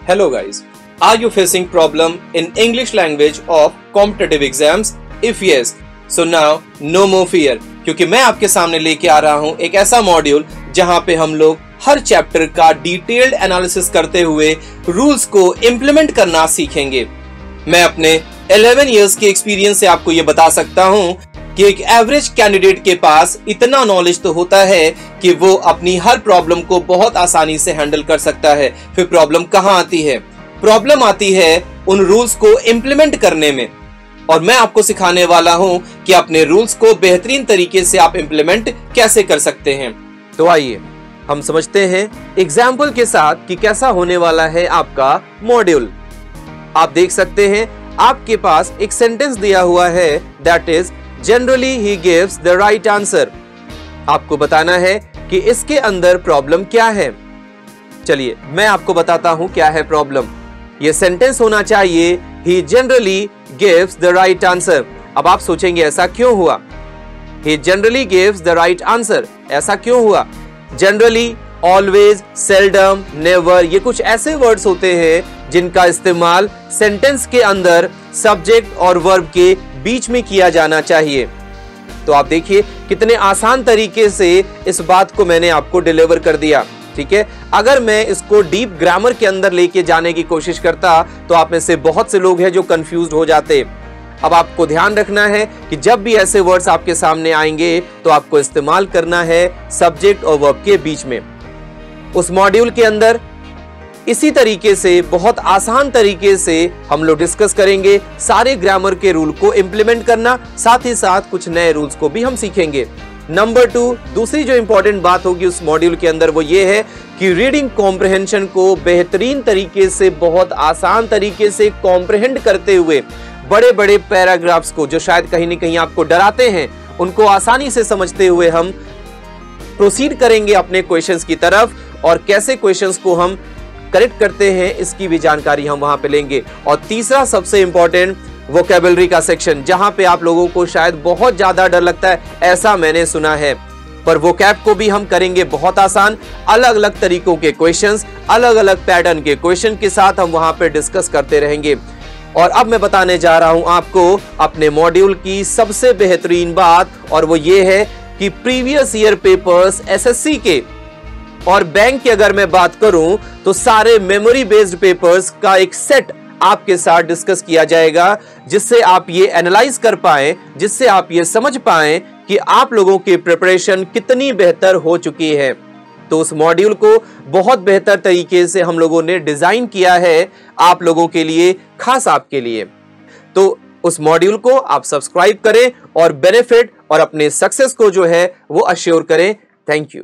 Hello guys, are you facing problem in English language of competitive exams? If yes, so now no more fear, क्योंकि मैं आपके सामने लेके आ रहा हूँ एक ऐसा मॉड्यूल जहाँ पे हम लोग हर चैप्टर का डिटेल्ड एनालिसिस करते हुए रूल्स को इम्प्लीमेंट करना सीखेंगे। मैं अपने 11 इयर्स के एक्सपीरियंस से आपको ये बता सकता हूँ कि एक एवरेज कैंडिडेट के पास इतना नॉलेज तो होता है कि वो अपनी हर प्रॉब्लम को बहुत आसानी से हैंडल कर सकता है। फिर प्रॉब्लम कहाँ आती है? प्रॉब्लम आती है उन रूल्स को इम्प्लीमेंट करने में, और मैं आपको सिखाने वाला हूं कि अपने रूल्स को बेहतरीन तरीके से आप इम्प्लीमेंट कैसे कर सकते हैं। तो आइए हम समझते हैं एग्जाम्पल के साथ कि कैसा होने वाला है आपका मॉड्यूल। आप देख सकते हैं आपके पास एक सेंटेंस दिया हुआ है, that is generally he gives the right answer. आपको बताना है कि इसके अंदर प्रॉब्लम क्या है। चलिए मैं आपको बताता हूं क्या है प्रॉब्लम। ये सेंटेंस होना चाहिए he generally gives the right answer. अब आप सोचेंगे ऐसा क्यों हुआ? He generally gives the right answer, ऐसा क्यों हुआ? जनरली, ऑलवेज, सेल्डम, नेवर, ये कुछ ऐसे वर्ड्स होते हैं जिनका इस्तेमाल सेंटेंस के अंदर सब्जेक्ट और वर्ब के बीच में किया जाना चाहिए। तो आप देखिए कितने आसान तरीके से इस बात को मैंने आपको डिलीवर कर दिया। ठीक है, अगर मैं इसको डीप ग्रामर के अंदर लेके जाने की कोशिश करता तो आप में से बहुत से लोग हैं जो कंफ्यूज हो जाते। अब आपको ध्यान रखना है कि जब भी ऐसे वर्ड्स आपके सामने आएंगे तो आपको इस्तेमाल करना है सब्जेक्ट और वर्ब के बीच में। उस मॉड्यूल के अंदर इसी तरीके से बहुत आसान तरीके से हम लोग डिस्कस करेंगे सारे ग्रामर के रूल को इम्प्लीमेंट करना, साथ ही साथ कुछ नए रूल्स को भी हम सीखेंगे। नंबर 2, दूसरी जो इंपॉर्टेंट बात होगी उस मॉड्यूल के अंदर वो ये है कि रीडिंग कॉम्प्रिहेंशन को बेहतरीन तरीके से, बहुत आसान तरीके से कॉम्प्रिहेंड करते हुए बड़े बड़े पैराग्राफ्स को जो शायद कहीं ना कहीं आपको डराते हैं, उनको आसानी से समझते हुए हम प्रोसीड करेंगे अपने क्वेश्चंस की तरफ, और कैसे क्वेश्चंस को हम करेक्ट करते हैं इसकी भी जानकारी हम वहां पे लेंगे। और तीसरा सबसे इंपॉर्टेंट वोकैबुलरी का सेक्शन, जहां पे आप लोगों को शायद बहुत ज्यादा डर लगता है, ऐसा मैंने सुना है, पर वोकैब को भी हम करेंगे बहुत आसान। अलग अलग तरीकों के क्वेश्चंस, अलग अलग पैटर्न के क्वेश्चन के साथ हम वहां पे डिस्कस करते रहेंगे। और अब मैं बताने जा रहा हूं आपको अपने मॉड्यूल की सबसे बेहतरीन बात, और वो ये है कि प्रीवियस ईयर पेपर्स एसएससी के और बैंक की अगर मैं बात करूं तो सारे मेमोरी बेस्ड पेपर्स का एक सेट आपके साथ डिस्कस किया जाएगा, जिससे आप ये एनालाइज कर पाए, जिससे आप ये समझ पाए कि आप लोगों की प्रिपरेशन कितनी बेहतर हो चुकी है। तो उस मॉड्यूल को बहुत बेहतर तरीके से हम लोगों ने डिजाइन किया है आप लोगों के लिए, खास आपके लिए। तो उस मॉड्यूल को आप सब्सक्राइब करें और बेनिफिट और अपने सक्सेस को जो है वो अश्योर करें। Thank you.